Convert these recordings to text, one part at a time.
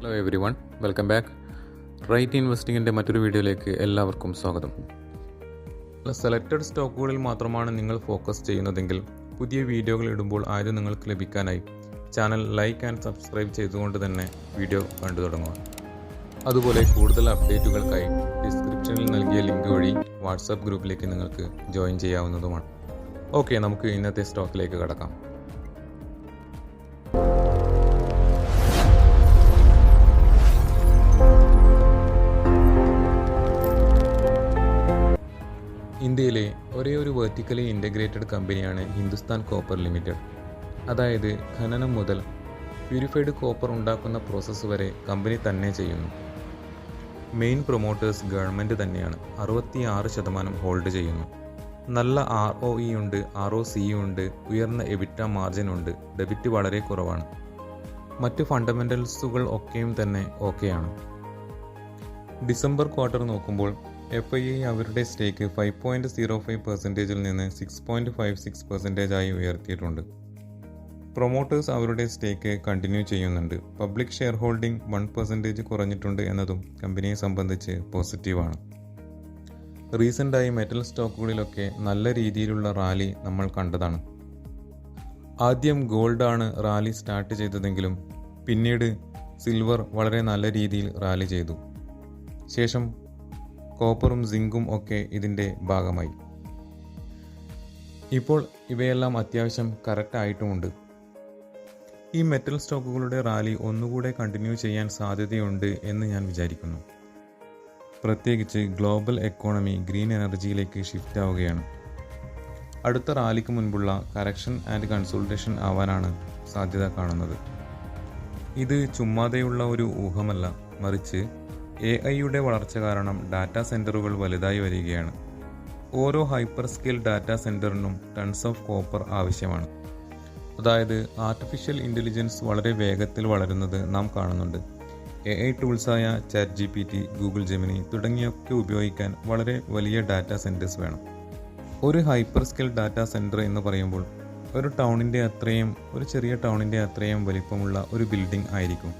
Hello everyone, welcome back. Right ഇൻവെസ്റ്റിങ്ങിൻ്റെ മറ്റൊരു വീഡിയോയിലേക്ക് എല്ലാവർക്കും സ്വാഗതം. സെലക്റ്റഡ് സ്റ്റോക്കുകളിൽ മാത്രമാണ് നിങ്ങൾ ഫോക്കസ് ചെയ്യുന്നതെങ്കിൽ പുതിയ വീഡിയോകൾ ഇടുമ്പോൾ ആദ്യം നിങ്ങൾക്ക് ലഭിക്കാനായി ചാനൽ ലൈക്ക് ആൻഡ് സബ്സ്ക്രൈബ് ചെയ്തുകൊണ്ട് തന്നെ വീഡിയോ കണ്ടു തുടങ്ങുക. അതുപോലെ കൂടുതൽ അപ്ഡേറ്റുകൾക്കായി ഡിസ്ക്രിപ്ഷനിൽ നൽകിയ ലിങ്ക് വഴി വാട്സാപ്പ് ഗ്രൂപ്പിലേക്ക് നിങ്ങൾക്ക് ജോയിൻ ചെയ്യാവുന്നതുമാണ്. ഓക്കെ, നമുക്ക് ഇന്നത്തെ സ്റ്റോക്കിലേക്ക് കടക്കാം. ഇന്ത്യയിലെ ഒരേ ഒരു വെർട്ടിക്കലി ഇൻ്റഗ്രേറ്റഡ് കമ്പനിയാണ് ഹിന്ദുസ്ഥാൻ കോപ്പർ ലിമിറ്റഡ്. അതായത് ഖനനം മുതൽ പ്യൂരിഫൈഡ് കോപ്പർ ഉണ്ടാക്കുന്ന പ്രോസസ്സ് വരെ കമ്പനി തന്നെ ചെയ്യുന്നു. മെയിൻ പ്രൊമോട്ടേഴ്സ് ഗവൺമെൻറ് തന്നെയാണ്. 66% ഹോൾഡ് ചെയ്യുന്നു. നല്ല ROE ഉണ്ട്, ROC ഉണ്ട്, ഉയർന്ന എബിറ്റ മാർജിൻ ഉണ്ട്, ഡെബിറ്റ് വളരെ കുറവാണ്. മറ്റ് ഫണ്ടമെൻ്റൽസുകൾ ഒക്കെയും തന്നെ ഓക്കെയാണ്. ഡിസംബർ ക്വാർട്ടർ നോക്കുമ്പോൾ FII അവരുടെ സ്റ്റേക്ക് 5.05% നിന്ന് 6.56% ആയി ഉയർത്തിയിട്ടുണ്ട്. പ്രൊമോട്ടേഴ്സ് അവരുടെ സ്റ്റേക്ക് കണ്ടിന്യൂ ചെയ്യുന്നുണ്ട്. പബ്ലിക് ഷെയർ ഹോൾഡിംഗ് 1% കുറഞ്ഞിട്ടുണ്ട് എന്നതും കമ്പനിയെ സംബന്ധിച്ച് പോസിറ്റീവാണ്. റീസെൻ്റായി മെറ്റൽ സ്റ്റോക്കുകളിലൊക്കെ നല്ല രീതിയിലുള്ള റാലി നമ്മൾ കണ്ടതാണ്. ആദ്യം ഗോൾഡാണ് റാലി സ്റ്റാർട്ട് ചെയ്തതെങ്കിലും പിന്നീട് സിൽവർ വളരെ നല്ല രീതിയിൽ റാലി ചെയ്തു. ശേഷം കോപ്പറും സിങ്കും ഒക്കെ ഇതിൻ്റെ ഭാഗമായി. ഇപ്പോൾ ഇവയെല്ലാം അത്യാവശ്യം കറക്റ്റ് ആയിട്ടുമുണ്ട്. ഈ മെറ്റൽ സ്റ്റോക്കുകളുടെ റാലി ഒന്നുകൂടെ കണ്ടിന്യൂ ചെയ്യാൻ സാധ്യതയുണ്ട് എന്ന് ഞാൻ വിചാരിക്കുന്നു. പ്രത്യേകിച്ച് ഗ്ലോബൽ എക്കോണമി ഗ്രീൻ എനർജിയിലേക്ക് ഷിഫ്റ്റ് ആവുകയാണ്. അടുത്ത റാലിക്ക് മുൻപുള്ള കറക്ഷൻ ആൻഡ് കൺസോൾട്ടേഷൻ ആവാനാണ് സാധ്യത കാണുന്നത്. ഇത് ചുമ്മാതെയുള്ള ഒരു ഊഹമല്ല, മറിച്ച് AI-യുടെ വളർച്ച കാരണം ഡാറ്റാ സെൻറ്ററുകൾ വലുതായി വരികയാണ്. ഓരോ ഹൈപ്പർ സ്കെയിൽ ഡാറ്റാ സെൻറ്ററിനും ടൺസ് ഓഫ് കോപ്പർ ആവശ്യമാണ്. അതായത് ആർട്ടിഫിഷ്യൽ ഇൻ്റലിജൻസ് വളരെ വേഗത്തിൽ വളരുന്നത് നാം കാണുന്നുണ്ട്. AI ടൂൾസായ ChatGPT, ഗൂഗിൾ ജെമിനി തുടങ്ങിയൊക്കെ ഉപയോഗിക്കാൻ വളരെ വലിയ ഡാറ്റാ സെൻറ്റേഴ്സ് വേണം. ഒരു ഹൈപ്പർ സ്കെയിൽ ഡാറ്റാ സെൻറ്റർ എന്ന് പറയുമ്പോൾ ഒരു ചെറിയ ടൗണിൻ്റെ അത്രയും വലിപ്പമുള്ള ഒരു ബിൽഡിംഗ് ആയിരിക്കും.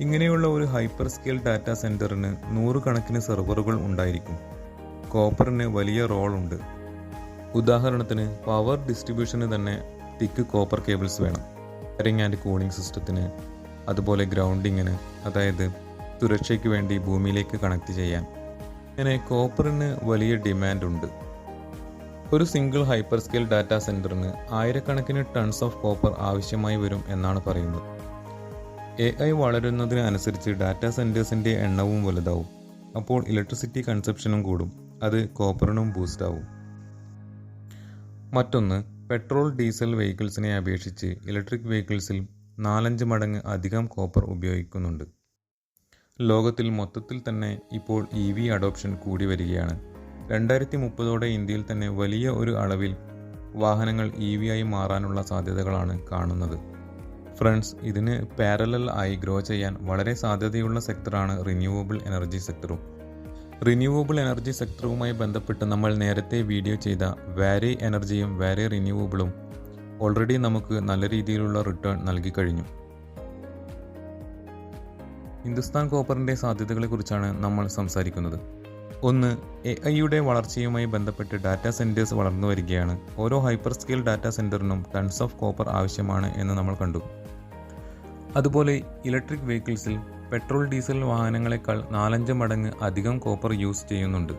ഇങ്ങനെയുള്ള ഒരു ഹൈപ്പർ സ്കെയിൽ ഡാറ്റാ സെൻറ്ററിന് 100 കണക്കിന് സെർവറുകൾ ഉണ്ടായിരിക്കും. കോപ്പറിന് വലിയ റോൾ ഉണ്ട്. ഉദാഹരണത്തിന് പവർ ഡിസ്ട്രിബ്യൂഷന് തന്നെ തിക്ക് കോപ്പർ കേബിൾസ് വേണം. വയറിംഗ് ആൻഡ് കൂളിംഗ് സിസ്റ്റത്തിന്, അതുപോലെ ഗ്രൗണ്ടിങ്ങിന്, അതായത് സുരക്ഷയ്ക്ക് വേണ്ടി ഭൂമിയിലേക്ക് കണക്ട് ചെയ്യാൻ. ഇങ്ങനെ കോപ്പറിന് വലിയ ഡിമാൻഡ് ഉണ്ട്. ഒരു സിംഗിൾ ഹൈപ്പർ സ്കെയിൽ ഡാറ്റാ സെൻറ്ററിന് 1000 ടൺസ് ഓഫ് കോപ്പർ ആവശ്യമായി വരും എന്നാണ് പറയുന്നത്. AI വളരുന്നതിനനുസരിച്ച് ഡാറ്റാ സെൻറ്റേഴ്സിൻ്റെ എണ്ണവും വലുതാവും. അപ്പോൾ ഇലക്ട്രിസിറ്റി കൺസപ്ഷനും കൂടും. അത് കോപ്പറിനും ബൂസ്റ്റ് ആവും. മറ്റൊന്ന്, പെട്രോൾ ഡീസൽ വെഹിക്കിൾസിനെ അപേക്ഷിച്ച് ഇലക്ട്രിക് വെഹിക്കിൾസിൽ 4-5 മടങ്ങ് അധികം കോപ്പർ ഉപയോഗിക്കുന്നുണ്ട്. ലോകത്തിൽ മൊത്തത്തിൽ തന്നെ ഇപ്പോൾ EV അഡോപ്ഷൻ കൂടി വരികയാണ്. 2030 ഇന്ത്യയിൽ തന്നെ വലിയ ഒരു അളവിൽ വാഹനങ്ങൾ EV ആയി മാറാനുള്ള സാധ്യതകളാണ് കാണുന്നത്. ഫ്രണ്ട്സ്, ഇതിന് പാരലൽ ആയി ഗ്രോ ചെയ്യാൻ വളരെ സാധ്യതയുള്ള സെക്ടറാണ് റിന്യൂവബിൾ എനർജി സെക്ടറും. റിന്യൂവബിൾ എനർജി സെക്ടറുമായി ബന്ധപ്പെട്ട് നമ്മൾ നേരത്തെ വീഡിയോ ചെയ്ത വാരി എനർജിയും വാരി റിന്യൂവബിളും ഓൾറെഡി നമുക്ക് നല്ല രീതിയിലുള്ള റിട്ടേൺ നൽകി കഴിഞ്ഞു. ഹിന്ദുസ്ഥാൻ കോപ്പറിൻ്റെ സാധ്യതകളെക്കുറിച്ചാണ് നമ്മൾ സംസാരിക്കുന്നത്. ഒന്ന്, AI-യുടെ വളർച്ചയുമായി ബന്ധപ്പെട്ട് ഡാറ്റാ സെൻറ്റേഴ്സ് വളർന്നു വരികയാണ്. ഓരോ ഹൈപ്പർ സ്കെയിൽ ഡാറ്റാ സെൻറ്ററിനും ടൺസ് ഓഫ് കോപ്പർ ആവശ്യമാണ് എന്ന് നമ്മൾ കണ്ടു. അതുപോലെ ഇലക്ട്രിക് വെഹിക്കിൾസിൽ പെട്രോൾ ഡീസൽ വാഹനങ്ങളെക്കാൾ 4-5 മടങ്ങ് അധികം കോപ്പർ യൂസ് ചെയ്യുന്നുണ്ട്.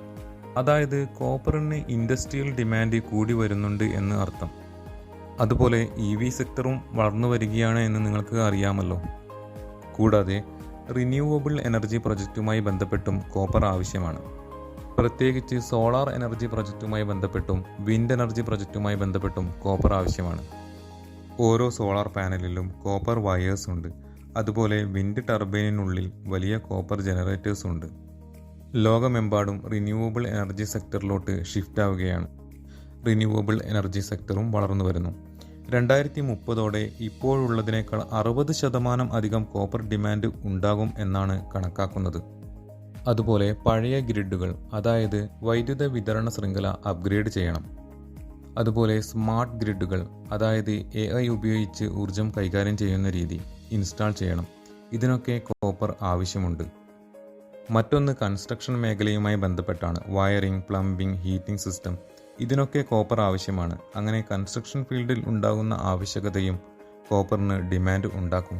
അതായത് കോപ്പറിന് ഇൻഡസ്ട്രിയൽ ഡിമാൻഡ് കൂടി വരുന്നുണ്ട് എന്ന് അർത്ഥം. അതുപോലെ EV സെക്ടറും വളർന്നു വരികയാണ് എന്ന് നിങ്ങൾക്ക് അറിയാമല്ലോ. കൂടാതെ റിന്യൂവബിൾ എനർജി പ്രൊജക്റ്റുമായി ബന്ധപ്പെട്ടും കോപ്പർ ആവശ്യമാണ്. പ്രത്യേകിച്ച് സോളാർ എനർജി പ്രൊജക്റ്റുമായി ബന്ധപ്പെട്ടും വിൻഡ് എനർജി പ്രൊജക്റ്റുമായി ബന്ധപ്പെട്ടും കോപ്പർ ആവശ്യമാണ്. ഓരോ സോളാർ പാനലിലും കോപ്പർ വയേഴ്സ് ഉണ്ട്. അതുപോലെ വിൻഡ് ടർബൈനിനുള്ളിൽ വലിയ കോപ്പർ ജനറേറ്റേഴ്സ് ഉണ്ട്. ലോകമെമ്പാടും റിന്യൂവബിൾ എനർജി സെക്ടറിലോട്ട് ഷിഫ്റ്റ് ആവുകയാണ്. റിന്യൂവബിൾ എനർജി സെക്ടറും വളർന്നു വരുന്നു. 2030 ഇപ്പോഴുള്ളതിനേക്കാൾ 60% അധികം കോപ്പർ ഡിമാൻഡ് ഉണ്ടാകും എന്നാണ് കണക്കാക്കുന്നത്. അതുപോലെ പഴയ ഗ്രിഡുകൾ, അതായത് വൈദ്യുത വിതരണ ശൃംഖല അപ്ഗ്രേഡ് ചെയ്യണം. അതുപോലെ സ്മാർട്ട് ഗ്രിഡുകൾ, അതായത് AI ഉപയോഗിച്ച് ഊർജം കൈകാര്യം ചെയ്യുന്ന രീതി ഇൻസ്റ്റാൾ ചെയ്യണം. ഇതിനൊക്കെ കോപ്പർ ആവശ്യമുണ്ട്. മറ്റൊന്ന് കൺസ്ട്രക്ഷൻ മേഖലയുമായി ബന്ധപ്പെട്ടാണ്. വയറിംഗ്, പ്ലംബിംഗ്, ഹീറ്റിംഗ് സിസ്റ്റം, ഇതിനൊക്കെ കോപ്പർ ആവശ്യമാണ്. അങ്ങനെ കൺസ്ട്രക്ഷൻ ഫീൽഡിൽ ഉണ്ടാകുന്ന ആവശ്യകതയും കോപ്പറിന് ഡിമാൻഡ് ഉണ്ടാക്കും.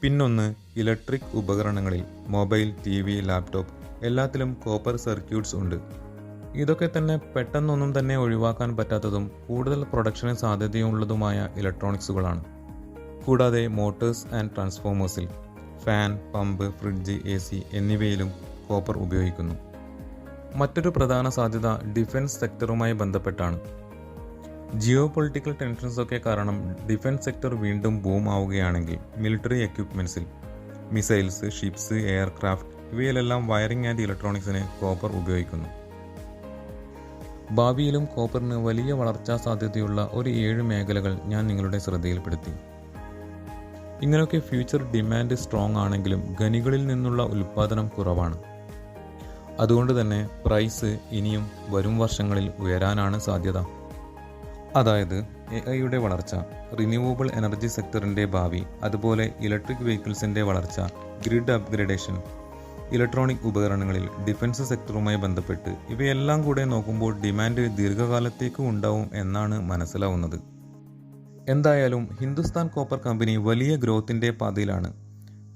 പിന്നൊന്ന് ഇലക്ട്രിക് ഉപകരണങ്ങളിൽ, മൊബൈൽ, TV, ലാപ്ടോപ്പ് എല്ലാത്തിലും കോപ്പർ സർക്യൂട്ട്സ് ഉണ്ട്. ഇതൊക്കെ തന്നെ പെട്ടെന്നൊന്നും തന്നെ ഒഴിവാക്കാൻ പറ്റാത്തതും കൂടുതൽ പ്രൊഡക്ഷന് സാധ്യതയുള്ളതുമായ ഇലക്ട്രോണിക്സുകളാണ്. കൂടാതെ മോട്ടോഴ്സ് ആൻഡ് ട്രാൻസ്ഫോമേഴ്സിൽ, ഫാൻ, പമ്പ്, ഫ്രിഡ്ജ്, AC എന്നിവയിലും കോപ്പർ ഉപയോഗിക്കുന്നു. മറ്റൊരു പ്രധാന സാധ്യത ഡിഫൻസ് സെക്ടറുമായി ബന്ധപ്പെട്ടാണ്. ജിയോ പൊളിറ്റിക്കൽ ടെൻഷൻസൊക്കെ കാരണം ഡിഫൻസ് സെക്ടർ വീണ്ടും ബൂം ആവുകയാണെങ്കിൽ മിലിറ്ററി എക്യുപ്മെൻറ്റ്സിൽ, മിസൈൽസ്, ഷിപ്സ്, എയർക്രാഫ്റ്റ് ഇവയിലെല്ലാം വയറിംഗ് ആൻഡ് ഇലക്ട്രോണിക്സിന് കോപ്പർ ഉപയോഗിക്കുന്നു. ഭാവിയിലും കോപ്പറിന് വലിയ വളർച്ചാ സാധ്യതയുള്ള ഒരു 7 മേഖലകൾ ഞാൻ നിങ്ങളുടെ ശ്രദ്ധയിൽപ്പെടുത്തി. ഇങ്ങനെയൊക്കെ ഫ്യൂച്ചർ ഡിമാൻഡ് സ്ട്രോങ് ആണെങ്കിലും ഖനികളിൽ നിന്നുള്ള ഉൽപ്പാദനം കുറവാണ്. അതുകൊണ്ട് തന്നെ പ്രൈസ് ഇനിയും വരും വർഷങ്ങളിൽ ഉയരാനാണ് സാധ്യത. അതായത് AI വളർച്ച, റിന്യൂവബിൾ എനർജി സെക്ടറിൻ്റെ ഭാവി, അതുപോലെ ഇലക്ട്രിക് വെഹിക്കിൾസിൻ്റെ വളർച്ച, ഗ്രിഡ് അപ്ഗ്രേഡേഷൻ, ഇലക്ട്രോണിക് ഉപകരണങ്ങളിൽ, ഡിഫൻസ് സെക്ടറുമായി ബന്ധപ്പെട്ട് ഇവയെല്ലാം കൂടെ നോക്കുമ്പോൾ ഡിമാൻഡ് ദീർഘകാലത്തേക്ക് ഉണ്ടാവും എന്നാണ് മനസ്സിലാവുന്നത്. എന്തായാലും ഹിന്ദുസ്ഥാൻ കോപ്പർ കമ്പനി വലിയ ഗ്രോത്തിൻ്റെ പാതയിലാണ്.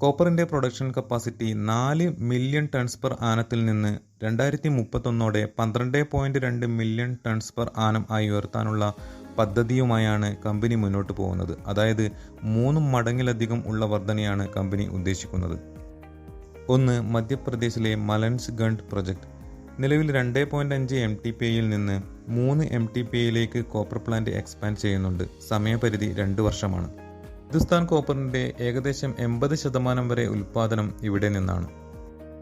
കോപ്പറിൻ്റെ production capacity 4 million tons per ആനത്തിൽ നിന്ന് 2031 12.2 മില്യൺ ടൺസ് പെർ ആനം ആയി ഉയർത്താനുള്ള പദ്ധതിയുമായാണ് കമ്പനി മുന്നോട്ട് പോകുന്നത്. അതായത് 3 മടങ്ങിലധികം ഉള്ള വർധനയാണ് കമ്പനി ഉദ്ദേശിക്കുന്നത്. ഒന്ന്, മധ്യപ്രദേശിലെ മലൻസ്ഗഡ് പ്രൊജക്ട്. നിലവിൽ 2.5 MTPAയിൽ നിന്ന് 3 MTPAയിലേക്ക് കോപ്പർ പ്ലാന്റ് എക്സ്പാൻഡ് ചെയ്യുന്നുണ്ട്. സമയപരിധി 2 വർഷമാണ്. ഹിന്ദുസ്ഥാൻ കോപ്പറിൻ്റെ ഏകദേശം 80% വരെ ഉൽപ്പാദനം ഇവിടെ നിന്നാണ്.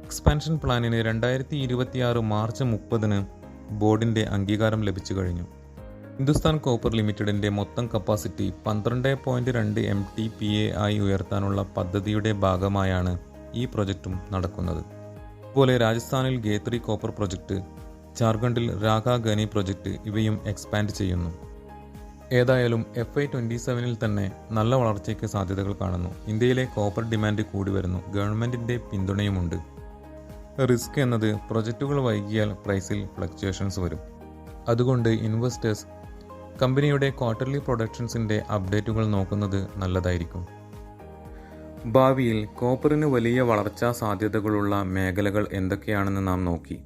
എക്സ്പാൻഷൻ പ്ലാനിന് 2026 മാർച്ച് 30 ബോർഡിൻ്റെ അംഗീകാരം ലഭിച്ചു കഴിഞ്ഞു. ഹിന്ദുസ്ഥാൻ കോപ്പർ ലിമിറ്റഡിൻ്റെ മൊത്തം കപ്പാസിറ്റി 12.2 MTPA ആയി ഉയർത്താനുള്ള പദ്ധതിയുടെ ഭാഗമായാണ് ഈ പ്രൊജക്റ്റും നടക്കുന്നത്. അതുപോലെ രാജസ്ഥാനിൽ ഗേത്രി കോപ്പർ പ്രൊജക്റ്റ്, ജാർഖണ്ഡിൽ രാഖ ഖനി പ്രൊജക്റ്റ് ഇവയും എക്സ്പാൻഡ് ചെയ്യുന്നു. ഏതായാലും FY 27 തന്നെ നല്ല വളർച്ചയ്ക്ക് സാധ്യതകൾ കാണുന്നു. ഇന്ത്യയിലെ കോപ്പർ ഡിമാൻഡ് കൂടി വരുന്നു. ഗവൺമെൻറ്റിൻ്റെ പിന്തുണയുമുണ്ട്. റിസ്ക് എന്നത് പ്രൊജക്റ്റുകൾ വൈകിയാൽ പ്രൈസിൽ ഫ്ലക്ച്വേഷൻസ് വരും. അതുകൊണ്ട് ഇൻവെസ്റ്റേഴ്സ് കമ്പനിയുടെ ക്വാർട്ടർലി പ്രൊഡക്ഷൻസിൻ്റെ അപ്ഡേറ്റുകൾ നോക്കുന്നത് നല്ലതായിരിക്കും. ഭാവിയിൽ കോപ്പറിന് വലിയ വളർച്ചാ സാധ്യതകളുള്ള മേഖലകൾ എന്തൊക്കെയാണെന്ന് നാം നോക്കി.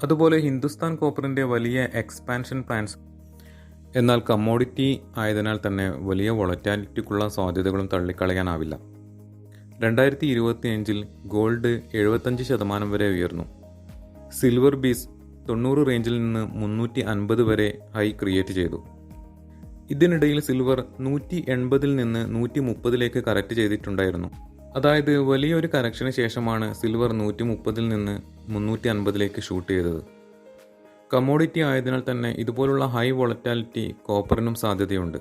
അതുപോലെ ഹിന്ദുസ്ഥാൻ കോപ്പറിൻ്റെ വലിയ എക്സ്പാൻഷൻ പ്ലാൻസ്. എന്നാൽ കമ്മോഡിറ്റി ആയതിനാൽ തന്നെ വലിയ വോളറ്റാലിറ്റിക്കുള്ള സാധ്യതകളും തള്ളിക്കളയാനാവില്ല. 2025 ഗോൾഡ് 75% വരെ ഉയർന്നു. സിൽവർ ബീസ് 90 റേഞ്ചിൽ നിന്ന് 350 വരെ ഹൈ ക്രിയേറ്റ് ചെയ്തു. ഇതിനിടയിൽ സിൽവർ 180 നിന്ന് 130 കറക്റ്റ് ചെയ്തിട്ടുണ്ടായിരുന്നു. അതായത് വലിയൊരു കറക്ഷന് ശേഷമാണ് സിൽവർ 130 നിന്ന് 350 ഷൂട്ട് ചെയ്തത്. കമ്മോഡിറ്റി ആയതിനാൽ തന്നെ ഇതുപോലുള്ള ഹൈ വോളറ്റാലിറ്റി കോപ്പറിനും സാധ്യതയുണ്ട്.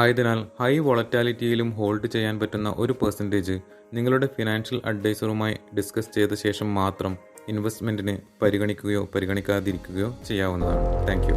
ആയതിനാൽ ഹൈ വോളറ്റാലിറ്റിയിലും ഹോൾഡ് ചെയ്യാൻ പറ്റുന്ന ഒരു പെർസെൻറ്റേജ് നിങ്ങളുടെ ഫിനാൻഷ്യൽ അഡ്വൈസറുമായി ഡിസ്കസ് ചെയ്ത ശേഷം മാത്രം ഇൻവെസ്റ്റ്മെൻറ്റിന് പരിഗണിക്കുകയോ പരിഗണിക്കാതിരിക്കുകയോ ചെയ്യാവുന്നതാണ്. Thank you.